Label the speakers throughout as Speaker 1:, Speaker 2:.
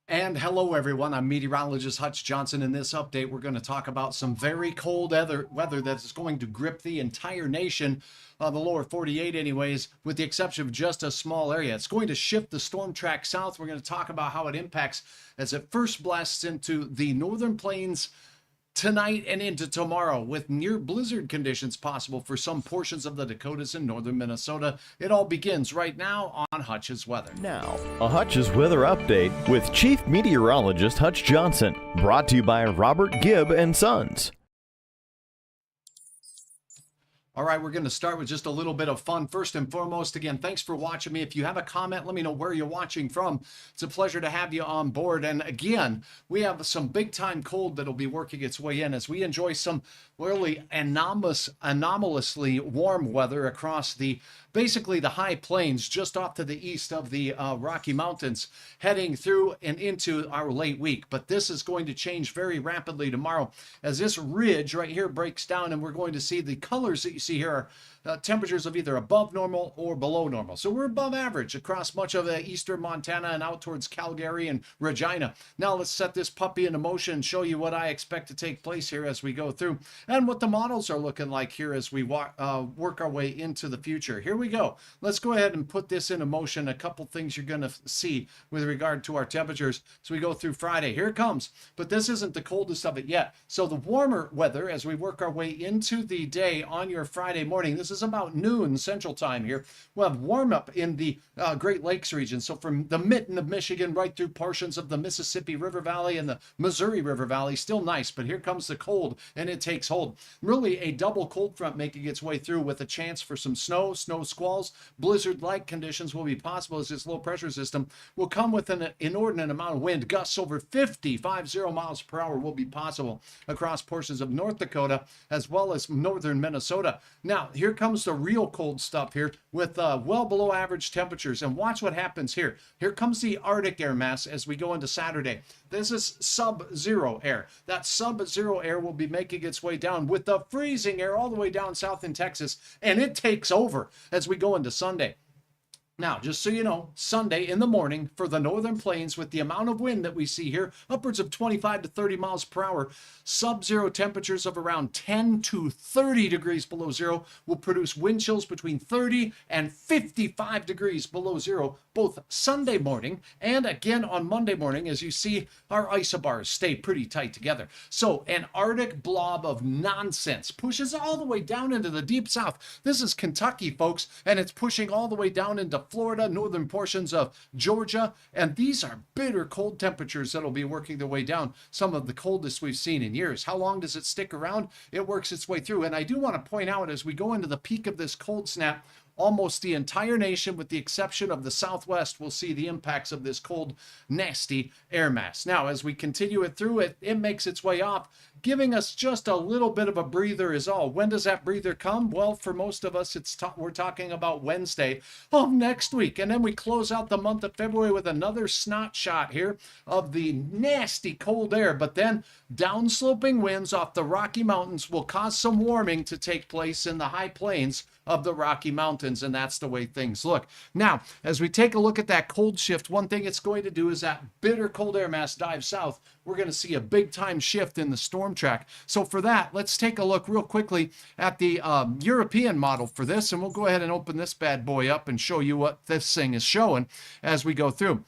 Speaker 1: And hello, everyone. I'm meteorologist Hutch Johnson. In this update, we're going to talk about some very cold weather that's going to grip the entire nation, the lower 48 anyways, with the exception of just a small area. It's going to shift the storm track south. We're going to talk about how it impacts as it first blasts into the northern plains tonight and into tomorrow, with near blizzard conditions possible for some portions of the Dakotas and northern Minnesota. It all begins right now on Hutch's Weather.
Speaker 2: Now, a Hutch's Weather Update with Chief Meteorologist Hutch Johnson, brought to you by Robert Gibb and Sons.
Speaker 1: All right, we're going to start with just a little bit of fun. First and foremost, again, thanks for watching me. If you have a comment, let me know where you're watching from. It's a pleasure to have you on board. And again, we have some big time cold that'll be working its way in as we enjoy some really anomalously warm weather across basically the high plains just off to the east of the Rocky Mountains, heading through and into our late week. But this is going to change very rapidly tomorrow as this ridge right here breaks down, and we're going to see the colors that you see here are temperatures of either above normal or below normal. So we're above average across much of eastern Montana and out towards Calgary and Regina. Now let's set this puppy into motion and show you what I expect to take place here as we go through and what the models are looking like here as we work our way into the future. Here we go. Let's go ahead and put this into motion. A couple things you're going to see with regard to our temperatures as we go through Friday. Here it comes. But this isn't the coldest of it yet. So the warmer weather as we work our way into the day on your Friday morning. This is about noon Central Time here. We'll have warm up in the Great Lakes region. So from the mitten of Michigan right through portions of the Mississippi River Valley and the Missouri River Valley. Still nice, but here comes the cold and it takes hold. Really a double cold front making its way through with a chance for some snow squalls, blizzard-like conditions will be possible as this low pressure system will come with an inordinate amount of wind. Gusts over 50 miles per hour will be possible across portions of North Dakota as well as northern Minnesota. Now, here comes the real cold stuff here with well below average temperatures. And watch what happens here. Here comes the Arctic air mass as we go into Saturday. This is sub-zero air. That sub-zero air will be making its way down with the freezing air all the way down south in Texas. And it takes over as we go into Sunday. Now, just so you know, Sunday in the morning for the northern plains with the amount of wind that we see here, upwards of 25 to 30 miles per hour, sub-zero temperatures of around 10 to 30 degrees below zero will produce wind chills between 30 and 55 degrees below zero, both Sunday morning and again on Monday morning. As you see, our isobars stay pretty tight together. So an Arctic blob of nonsense pushes all the way down into the deep south. This is Kentucky, folks, and it's pushing all the way down into Florida, northern portions of Georgia, and these are bitter cold temperatures that'll be working their way down, some of the coldest we've seen in years. How long does it stick around? It works its way through, and I do want to point out as we go into the peak of this cold snap, almost the entire nation, with the exception of the Southwest, will see the impacts of this cold, nasty air mass. Now, as we continue it through, it makes its way off, giving us just a little bit of a breather is all. When does that breather come? Well, for most of us, we're talking about Wednesday of next week. And then we close out the month of February with another snot shot here of the nasty cold air. But then downsloping winds off the Rocky Mountains will cause some warming to take place in the high plains of the Rocky Mountains, and that's the way things look. Now, as we take a look at that cold shift, one thing it's going to do is that bitter cold air mass dives south. We're going to see a big time shift in the storm track. So for that, let's take a look real quickly at the European model for this, and we'll go ahead and open this bad boy up and show you what this thing is showing as we go through.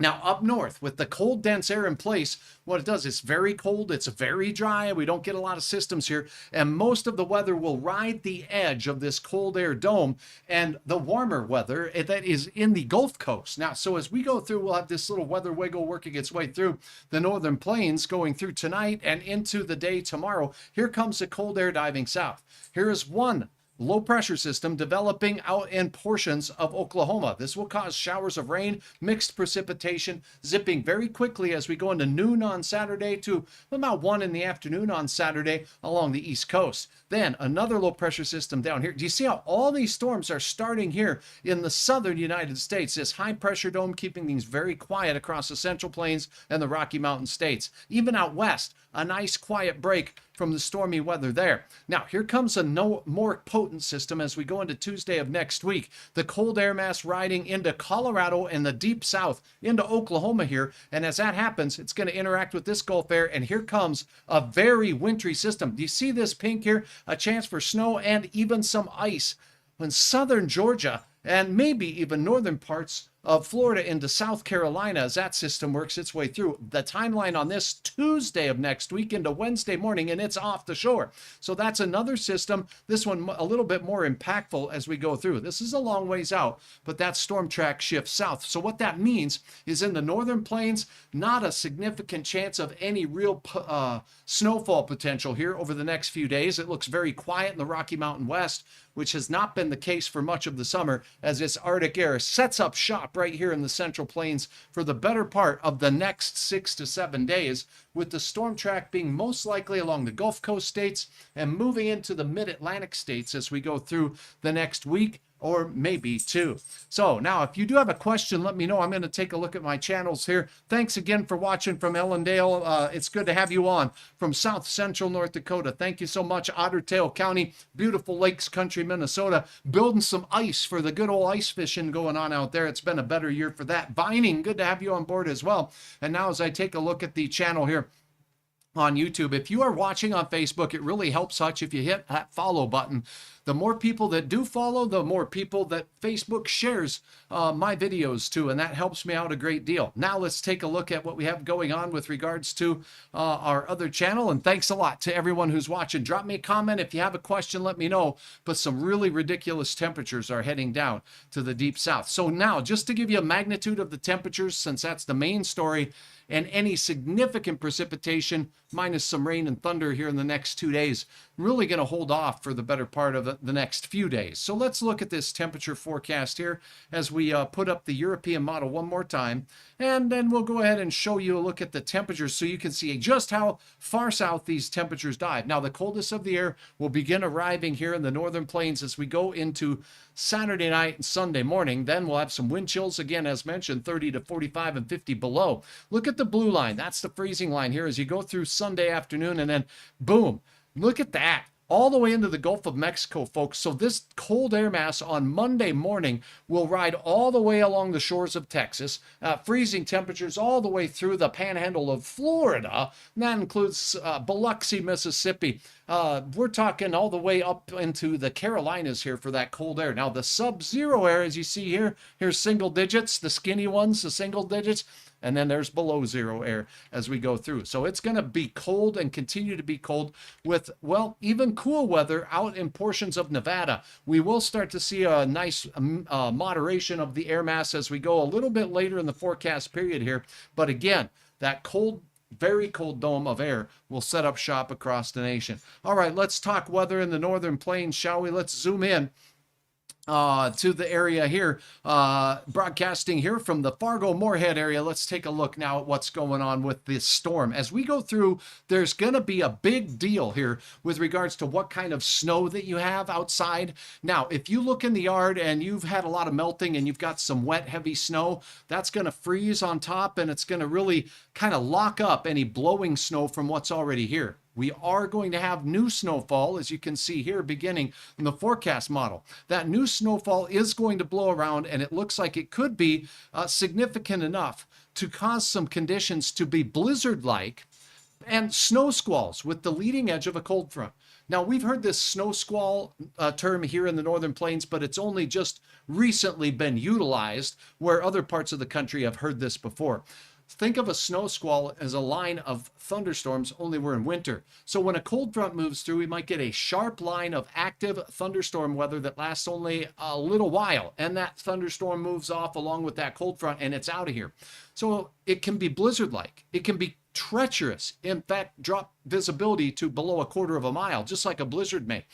Speaker 1: Now, up north, with the cold, dense air in place, what it does, it's very cold, it's very dry, we don't get a lot of systems here, and most of the weather will ride the edge of this cold air dome, and the warmer weather that is in the Gulf Coast. Now, so as we go through, we'll have this little weather wiggle working its way through the northern plains, going through tonight and into the day tomorrow. Here comes the cold air diving south. Here is one low pressure system developing out in portions of Oklahoma. This will cause showers of rain, mixed precipitation, zipping very quickly as we go into noon on Saturday to about 1 in the afternoon on Saturday along the East Coast. Then another low pressure system down here. Do you see how all these storms are starting here in the southern United States? This high pressure dome keeping things very quiet across the Central Plains and the Rocky Mountain states. Even out west, a nice quiet break from the stormy weather there. Now, here comes a no more potent system as we go into Tuesday of next week. The cold air mass riding into Colorado and the deep south into Oklahoma here. And as that happens, it's going to interact with this Gulf air. And here comes a very wintry system. Do you see this pink here? A chance for snow and even some ice in southern Georgia and maybe even northern parts of Florida into South Carolina as that system works its way through. The timeline on this Tuesday of next week into Wednesday morning, and it's off the shore. So that's another system. This one a little bit more impactful as we go through. This is a long ways out, but that storm track shifts south. So what that means is in the northern plains, not a significant chance of any real snowfall potential here over the next few days. It looks very quiet in the Rocky Mountain West, which has not been the case for much of the summer as this Arctic air sets up shop right here in the Central Plains for the better part of the next 6 to 7 days, with the storm track being most likely along the Gulf Coast states and moving into the mid-Atlantic states as we go through the next week or maybe two. So now if you do have a question, let me know. I'm going to take a look at my channels here. Thanks again for watching from Ellendale. It's good to have you on from South Central North Dakota. Thank you so much. Otter Tail County, beautiful lakes country, Minnesota, building some ice for the good old ice fishing going on out there. It's been a better year for that. Vining, good to have you on board as well. And now as I take a look at the channel here on YouTube, if you are watching on Facebook, it really helps Hutch if you hit that follow button. The more people that do follow, the more people that Facebook shares my videos to, and that helps me out a great deal. Now let's take a look at what we have going on with regards to our other channel, and thanks a lot to everyone who's watching. Drop me a comment if you have a question, let me know. But some really ridiculous temperatures are heading down to the deep south. So now, just to give you a magnitude of the temperatures, since that's the main story, and any significant precipitation minus some rain and thunder here in the next 2 days, really going to hold off for the better part of the next few days. So let's look at this temperature forecast here as we put up the European model one more time, and then we'll go ahead and show you a look at the temperatures so you can see just how far south these temperatures dive. Now the coldest of the air will begin arriving here in the northern plains as we go into Saturday night and Sunday morning. Then we'll have some wind chills again, as mentioned, 30 to 45 and 50 below. Look at the blue line. That's the freezing line here as you go through Sunday afternoon, and then boom, look at that, all the way into the Gulf of Mexico, folks. So this cold air mass on Monday morning will ride all the way along the shores of Texas, freezing temperatures all the way through the panhandle of Florida. And that includes Biloxi, Mississippi. We're talking all the way up into the Carolinas here for that cold air. Now the sub-zero air, as you see here, here's single digits, the skinny ones, the single digits. And then there's below zero air as we go through. So it's going to be cold and continue to be cold with, well, even cool weather out in portions of Nevada. We will start to see a nice moderation of the air mass as we go a little bit later in the forecast period here. But again, that cold, very cold dome of air will set up shop across the nation. All right, let's talk weather in the northern plains, shall we? Let's zoom in to the area here, broadcasting here from the Fargo-Moorhead area. Let's take a look now at what's going on with this storm. As we go through, there's going to be a big deal here with regards to what kind of snow that you have outside. Now, if you look in the yard and you've had a lot of melting and you've got some wet, heavy snow, that's going to freeze on top, and it's going to really kind of lock up any blowing snow from what's already here. We are going to have new snowfall, as you can see here, beginning in the forecast model. That new snowfall is going to blow around, and it looks like it could be significant enough to cause some conditions to be blizzard-like and snow squalls with the leading edge of a cold front. Now, we've heard this snow squall term here in the northern plains, but it's only just recently been utilized where other parts of the country have heard this before. Think of a snow squall as a line of thunderstorms, only we're in winter. So when a cold front moves through, we might get a sharp line of active thunderstorm weather that lasts only a little while. And that thunderstorm moves off along with that cold front, and it's out of here. So it can be blizzard-like. It can be treacherous. In fact, drop visibility to below a quarter of a mile, just like a blizzard may.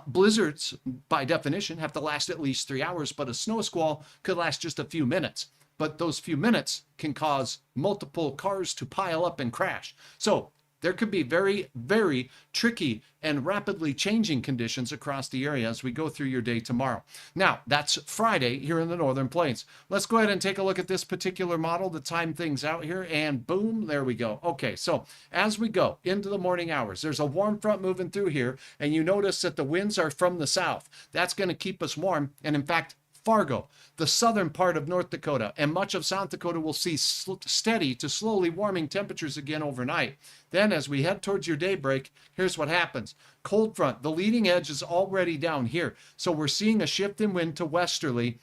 Speaker 1: Blizzards, by definition, have to last at least 3 hours, but a snow squall could last just a few minutes. But those few minutes can cause multiple cars to pile up and crash. So There could be very, very tricky and rapidly changing conditions across the area as we go through your day tomorrow. Now, that's Friday here in the Northern Plains. Let's go ahead and take a look at this particular model to time things out here, and boom, there we go. Okay, so as we go into the morning hours, there's a warm front moving through here, and you notice that the winds are from the south. That's going to keep us warm, and in fact, Fargo, the southern part of North Dakota, and much of South Dakota will see steady to slowly warming temperatures again overnight. Then as we head towards your daybreak, here's what happens. Cold front, the leading edge is already down here. So we're seeing a shift in wind to westerly.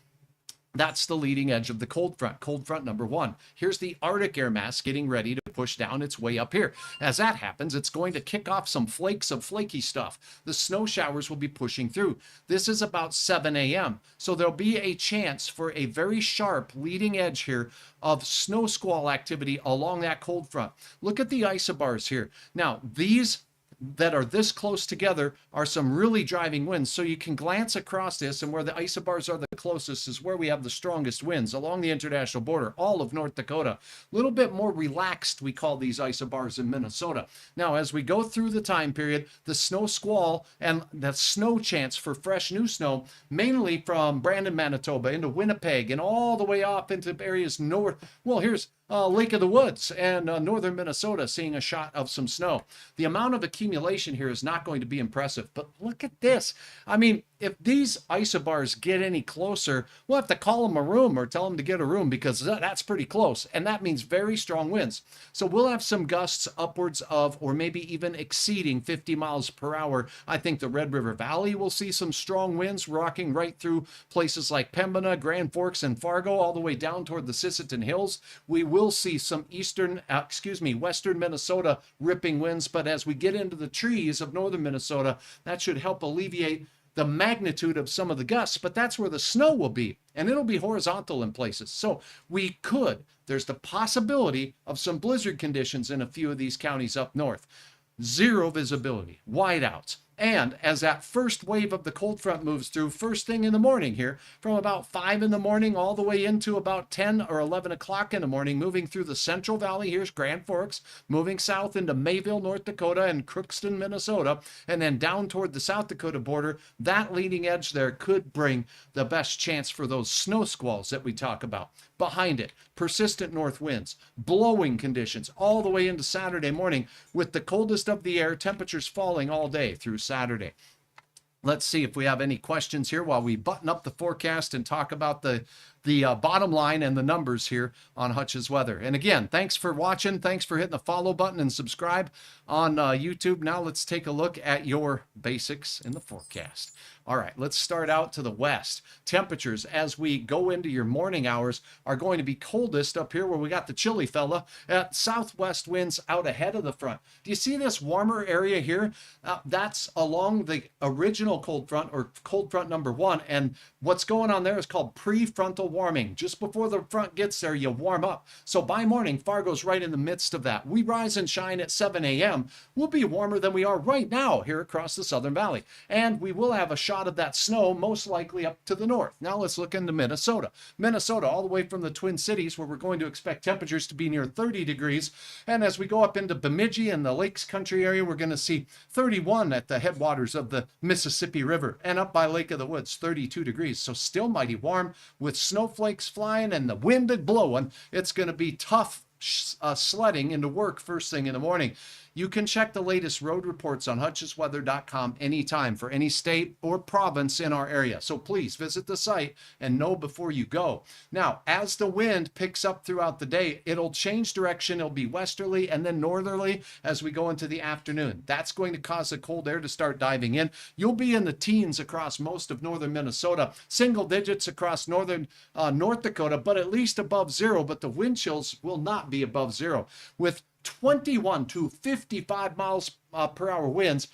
Speaker 1: That's the leading edge of the cold front number 1. Here's the Arctic air mass getting ready to push down its way up here. As that happens, it's going to kick off some flakes of flaky stuff. The snow showers will be pushing through. This is about 7 a.m. So there'll be a chance for a very sharp leading edge here of snow squall activity along that cold front. Look at the isobars here. Now, these that are this close together are some really driving winds. So you can glance across this, and where the isobars are the closest is where we have the strongest winds along the international border, all of North Dakota. A little bit more relaxed, we call these isobars in Minnesota. Now, as we go through the time period, the snow squall and the snow chance for fresh new snow, mainly from Brandon, Manitoba into Winnipeg and all the way up into areas north. Well, here's Lake of the Woods and northern Minnesota seeing a shot of some snow. The amount of accumulation here is not going to be impressive, but look at this. I mean, if these isobars get any closer, we'll have to call them a room or tell them to get a room, because that's pretty close, and that means very strong winds. So we'll have some gusts upwards of, or maybe even exceeding 50 miles per hour. I think the Red River Valley will see some strong winds rocking right through places like Pembina, Grand Forks, and Fargo, all the way down toward the Sisseton Hills. We will see some western Minnesota ripping winds, but as we get into the trees of northern Minnesota, that should help alleviate the magnitude of some of the gusts, but that's where the snow will be, and it'll be horizontal in places. So there's the possibility of some blizzard conditions in a few of these counties up north. Zero visibility, whiteouts. And as that first wave of the cold front moves through first thing in the morning here, from about 5 in the morning all the way into about 10 or 11 o'clock in the morning, moving through the Central Valley, here's Grand Forks, moving south into Mayville, North Dakota, and Crookston, Minnesota, and then down toward the South Dakota border, that leading edge there could bring the best chance for those snow squalls that we talk about. Behind it, persistent north winds, blowing conditions all the way into Saturday morning, with the coldest of the air, temperatures falling all day through Saturday. Let's see if we have any questions here while we button up the forecast and talk about the bottom line and the numbers here on Hutch's Weather. And again, thanks for watching. Thanks for hitting the follow button and subscribe on YouTube. Now let's take a look at your basics in the forecast. All right, let's start out to the west. Temperatures as we go into your morning hours are going to be coldest up here where we got the chilly fella. Southwest winds out ahead of the front. Do you see this warmer area here? That's along the original cold front, or cold front number 1. And what's going on there is called prefrontal warming. Just before the front gets there, you warm up. So by morning, Fargo's right in the midst of that. We rise and shine at 7 a.m. We'll be warmer than we are right now here across the Southern Valley. And we will have a shot of that snow, most likely up to the north. Now let's look into Minnesota. Minnesota, all the way from the Twin Cities, where we're going to expect temperatures to be near 30 degrees. And as we go up into Bemidji and the Lakes Country area, we're going to see 31 at the headwaters of the Mississippi River. And up by Lake of the Woods, 32 degrees. So still mighty warm with snowflakes flying and the wind blowing. It's going to be tough sledding into work first thing in the morning. You can check the latest road reports on hutchesweather.com anytime for any state or province in our area. So please visit the site and know before you go. Now, as the wind picks up throughout the day, it'll change direction. It'll be westerly and then northerly as we go into the afternoon. That's going to cause the cold air to start diving in. You'll be in the teens across most of northern Minnesota, single digits across northern North Dakota, but at least above zero. But the wind chills will not be above zero. With 21 to 55 miles per hour winds.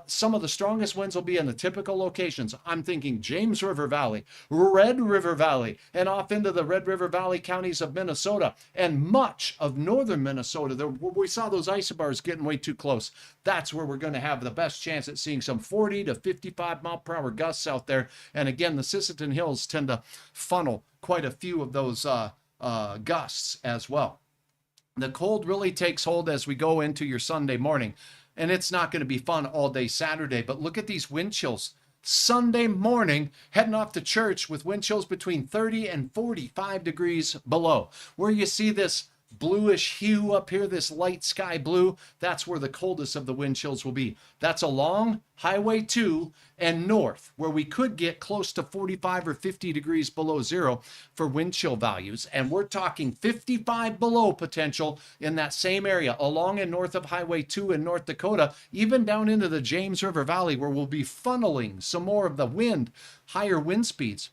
Speaker 1: Some of the strongest winds will be in the typical locations. I'm thinking James River Valley, Red River Valley, and off into the Red River Valley counties of Minnesota and much of northern Minnesota. We saw those isobars getting way too close. That's where we're going to have the best chance at seeing some 40 to 55 mile per hour gusts out there. And again, the Sisseton Hills tend to funnel quite a few of those gusts as well. The cold really takes hold as we go into your Sunday morning. And it's not going to be fun all day Saturday, but look at these wind chills. Sunday morning, heading off to church with wind chills between 30 and 45 degrees below. Where you see this bluish hue up here, this light sky blue, that's where the coldest of the wind chills will be. That's along Highway 2 and north, where we could get close to 45 or 50 degrees below zero for wind chill values. And we're talking 55 below potential in that same area, along and north of Highway 2 in North Dakota, even down into the James River Valley, where we'll be funneling some more of the wind, higher wind speeds.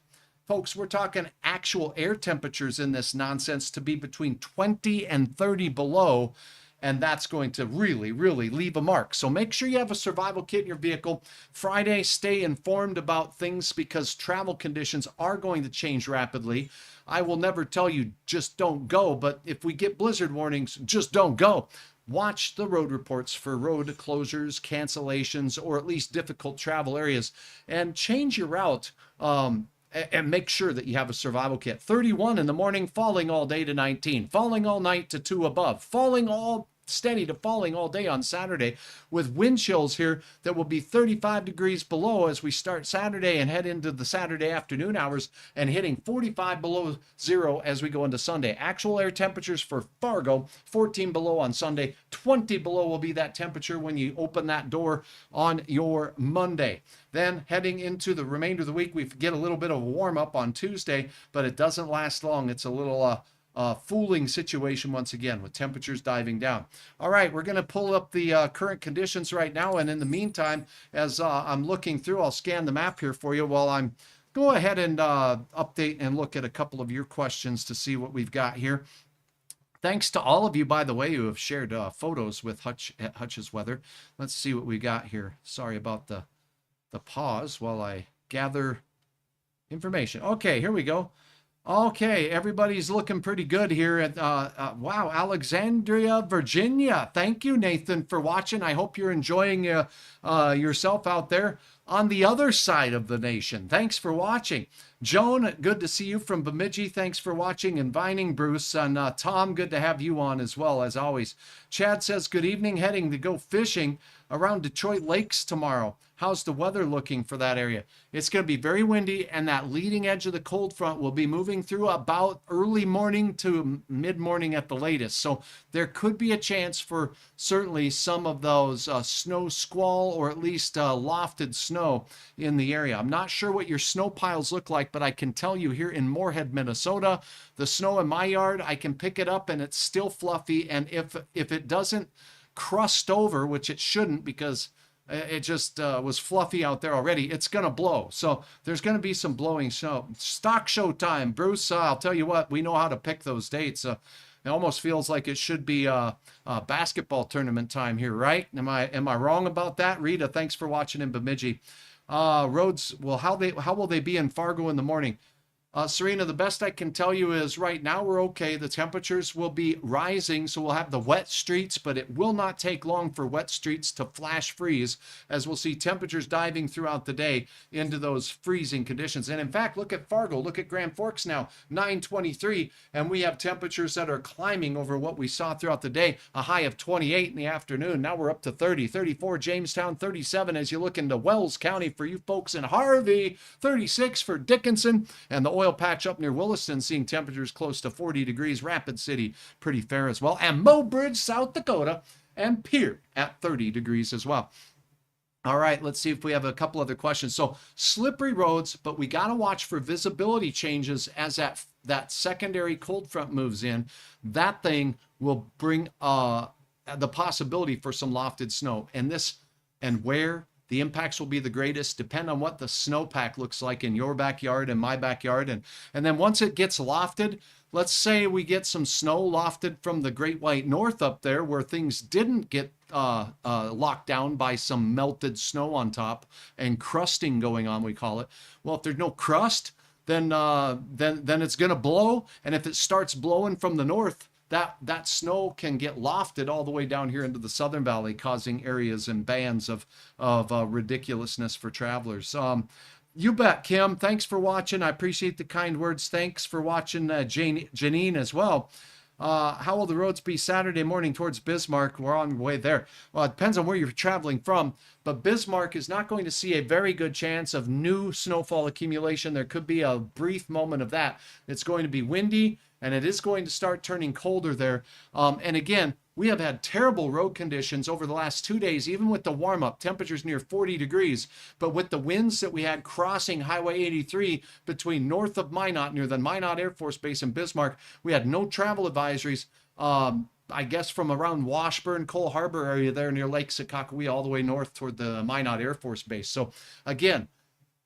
Speaker 1: Folks, we're talking actual air temperatures in this nonsense to be between 20 and 30 below, and that's going to really, really leave a mark. So make sure you have a survival kit in your vehicle. Friday, stay informed about things because travel conditions are going to change rapidly. I will never tell you just don't go, but if we get blizzard warnings, just don't go. Watch the road reports for road closures, cancellations, or at least difficult travel areas, and change your route. And make sure that you have a survival kit. 31 in the morning, falling all day to 19, falling all night to 2 above, falling all steady to falling all day on Saturday, with wind chills here that will be 35 degrees below as we start Saturday and head into the Saturday afternoon hours, and hitting 45 below zero as we go into Sunday. Actual air temperatures for Fargo, 14 below on Sunday, 20 below will be that temperature when you open that door on your Monday. Then heading into the remainder of the week, we get a little bit of a warm up on Tuesday, but it doesn't last long. It's a little fooling situation once again with temperatures diving down. All right, we're going to pull up the current conditions right now. And in the meantime, as I'm looking through, I'll scan the map here for you while I'm go ahead and update and look at a couple of your questions to see what we've got here. Thanks to all of you, by the way, who have shared photos with Hutch's weather. Let's see what we got here. Sorry about the pause while I gather information. Okay, here we go. Okay, everybody's looking pretty good here. Wow, Alexandria, Virginia. Thank you, Nathan, for watching. I hope you're enjoying yourself out there on the other side of the nation. Thanks for watching. Joan, good to see you from Bemidji. Thanks for watching and Vining, Bruce. And Tom, good to have you on as well, as always. Chad says, good evening, heading to go fishing around Detroit Lakes tomorrow. How's the weather looking for that area? It's going to be very windy, and that leading edge of the cold front will be moving through about early morning to mid-morning at the latest. So there could be a chance for certainly some of those snow squall, or at least lofted snow in the area. I'm not sure what your snow piles look like, but I can tell you here in Moorhead, Minnesota, the snow in my yard, I can pick it up and it's still fluffy. And if it doesn't crust over, which it shouldn't because it just was fluffy out there already, it's going to blow. So there's going to be some blowing snow. Stock show time. Bruce, I'll tell you what, we know how to pick those dates. It almost feels like it should be basketball tournament time here, right? Am I wrong about that? Rita, thanks for watching in Bemidji. Roads, well, how will they be in Fargo in the morning? Serena, the best I can tell you is right now we're okay. The temperatures will be rising, so we'll have the wet streets, but it will not take long for wet streets to flash freeze, as we'll see temperatures diving throughout the day into those freezing conditions. And in fact, look at Fargo, look at Grand Forks now, 923, and we have temperatures that are climbing over what we saw throughout the day, a high of 28 in the afternoon. Now we're up to 30, 34, Jamestown, 37 as you look into Wells County for you folks in Harvey, 36 for Dickinson, and the oil patch up near Williston seeing temperatures close to 40 degrees. Rapid City pretty fair as well, and Mobridge, South Dakota, and Pierre at 30 degrees as well. All right, let's see if we have a couple other questions. So slippery roads, but we got to watch for visibility changes as that secondary cold front moves in. That thing will bring the possibility for some lofted snow, and where the impacts will be the greatest depend on what the snowpack looks like in your backyard and my backyard. And then once it gets lofted, let's say we get some snow lofted from the Great White North up there where things didn't get locked down by some melted snow on top and crusting going on, we call it. Well, if there's no crust, then it's going to blow. And if it starts blowing from the north, that snow can get lofted all the way down here into the Southern Valley, causing areas and bands of ridiculousness for travelers. You bet, Kim. Thanks for watching. I appreciate the kind words. Thanks for watching, Janine as well. How will the roads be Saturday morning towards Bismarck? We're on the way there. Well, it depends on where you're traveling from, but Bismarck is not going to see a very good chance of new snowfall accumulation. There could be a brief moment of that. It's going to be windy, and it is going to start turning colder there. And again, we have had terrible road conditions over the last 2 days, even with the warm up, temperatures near 40 degrees. But with the winds that we had crossing Highway 83 between north of Minot, near the Minot Air Force Base in Bismarck, we had no travel advisories. I guess from around Washburn, Cole Harbor area there near Lake Sakakawea, all the way north toward the Minot Air Force Base. So again,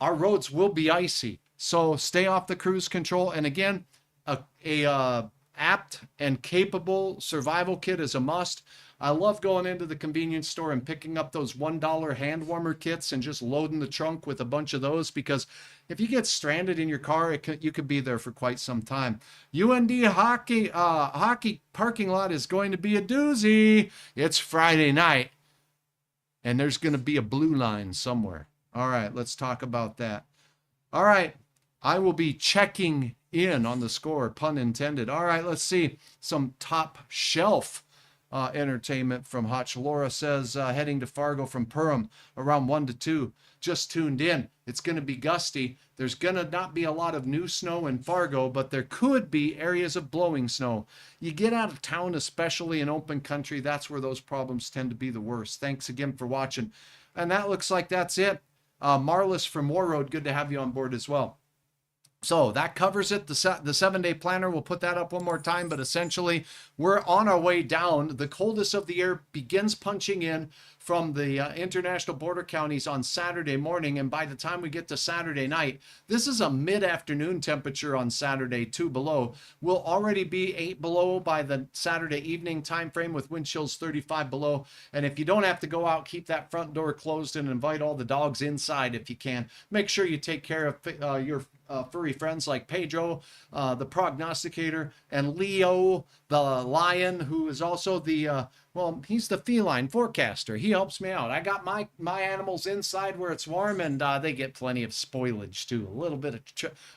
Speaker 1: our roads will be icy. So stay off the cruise control. And again, a apt and capable survival kit is a must. I love going into the convenience store and picking up those $1 hand warmer kits and just loading the trunk with a bunch of those, because if you get stranded in your car, you could be there for quite some time. UND hockey parking lot is going to be a doozy. It's Friday night, and there's going to be a blue line somewhere. All right, let's talk about that. All right, I will be checking in on the score, pun intended. All right, let's see some top shelf entertainment from Hutch. Laura says heading to Fargo from Perham around 1 to 2. Just tuned in. It's going to be gusty. There's going to not be a lot of new snow in Fargo, but there could be areas of blowing snow. You get out of town, especially in open country, that's where those problems tend to be the worst. Thanks again for watching. And that looks like that's it. Marlis from War Road, good to have you on board as well. So that covers it. The 7-day planner, we'll put that up one more time, but essentially we're on our way down. The coldest of the year begins punching in from the international border counties on Saturday morning, and by the time we get to Saturday night, this is a mid-afternoon temperature on Saturday, 2 below. We'll already be 8 below by the Saturday evening time frame with wind chills 35 below. And if you don't have to go out, keep that front door closed and invite all the dogs inside if you can. Make sure you take care of your furry friends like Pedro, the prognosticator, and Leo, the lion, who is also the well, he's the feline forecaster. He helps me out. I got my animals inside where it's warm, and they get plenty of spoilage too. A little bit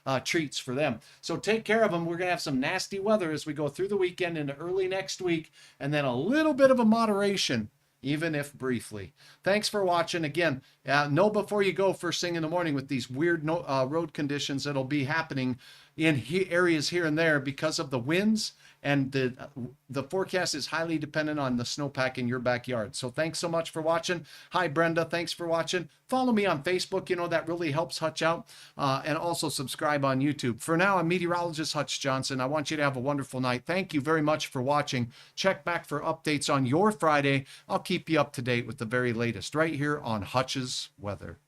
Speaker 1: of treats for them. So take care of them. We're gonna have some nasty weather as we go through the weekend into early next week, and then a little bit of a moderation, even if briefly. Thanks for watching. Again, know before you go first thing in the morning with these weird road conditions that'll be happening in areas here and there because of the winds, and the forecast is highly dependent on the snowpack in your backyard. So thanks so much for watching. Hi, Brenda. Thanks for watching. Follow me on Facebook. You know, that really helps Hutch out. And also subscribe on YouTube. For now, I'm meteorologist Hutch Johnson. I want you to have a wonderful night. Thank you very much for watching. Check back for updates on your Friday. I'll keep you up to date with the very latest right here on Hutch's Weather.